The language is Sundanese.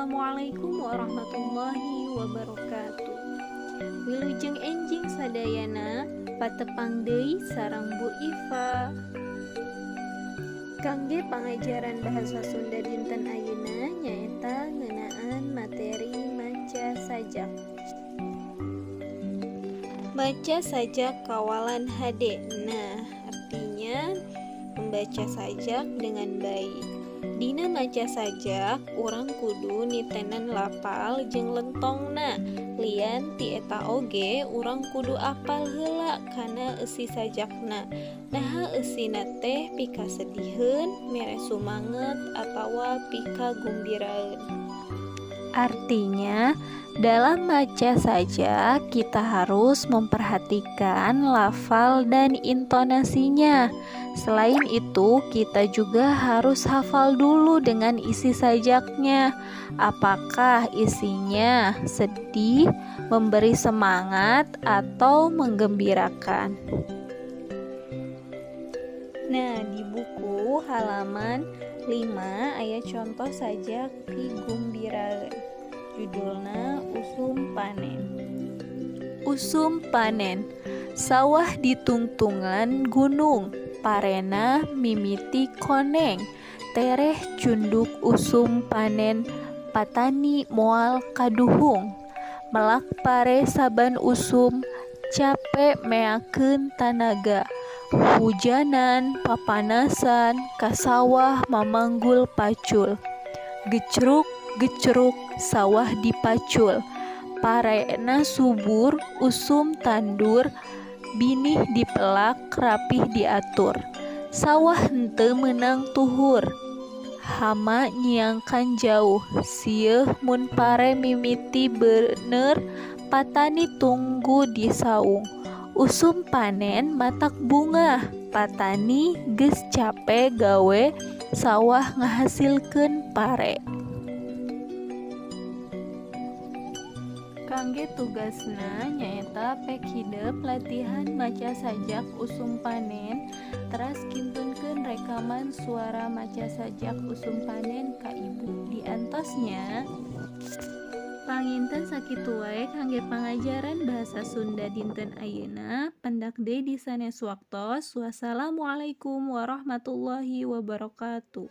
Assalamualaikum warahmatullahi wabarakatuh. Wilujeng enjing sadayana patepang deui sareng Bu Iva. Kangge pangajaran bahasa Sunda dinten ayeuna nyaeta ngeunaan materi maca sajak. Maca sajak kawalan HD. Nah, artinya membaca sajak dengan baik. Dina maca sajak, urang kudu nitenan lapal jeung lentongna. Lian ti eta oge, urang kudu apal heula kana eusi sajakna. Naha eusina teh pika sedihieun, mere sumanget atawa pika gumbiraeun. Artinya, dalam maca saja kita harus memperhatikan lafal dan intonasinya. Selain itu, kita juga harus hafal dulu dengan isi sajaknya. Apakah isinya sedih, memberi semangat, atau menggembirakan? Nah, di buku halaman 5 aya contoh sajak Ki Gumbiraeun. Judulna Usum Panen. Usum panen. Sawah di tungtungan gunung, parena mimiti koneng. Tereh cunduk usum panen, patani moal kaduhung. Melak pare saban usum, capek meakeun tanaga. Hujanan, papanasan, kasawah mamanggul pacul. Gecruk sawah dipacul. Parena subur, usum tandur, binih dipelak, rapih diatur. Sawah henteu meunang tuhur, hama nyiangkan jauh. Sieuh mun pare mimiti bener, patani tunggu di saung. Usum panen matak bunga, patani geus cape gawe, sawah ngahasilkeun pare. Kangge tugasna nyaeta pek hidep latihan maca sajak usum panen, teras kintunkeun rekaman suara maca sajak usum panen ka ibu. Diantosnya panginten sakitu wae kangge pangajaran bahasa Sunda dinten ayeuna. Pendak deui di sanes waktos. Wassalamualaikum warahmatullahi wabarakatuh.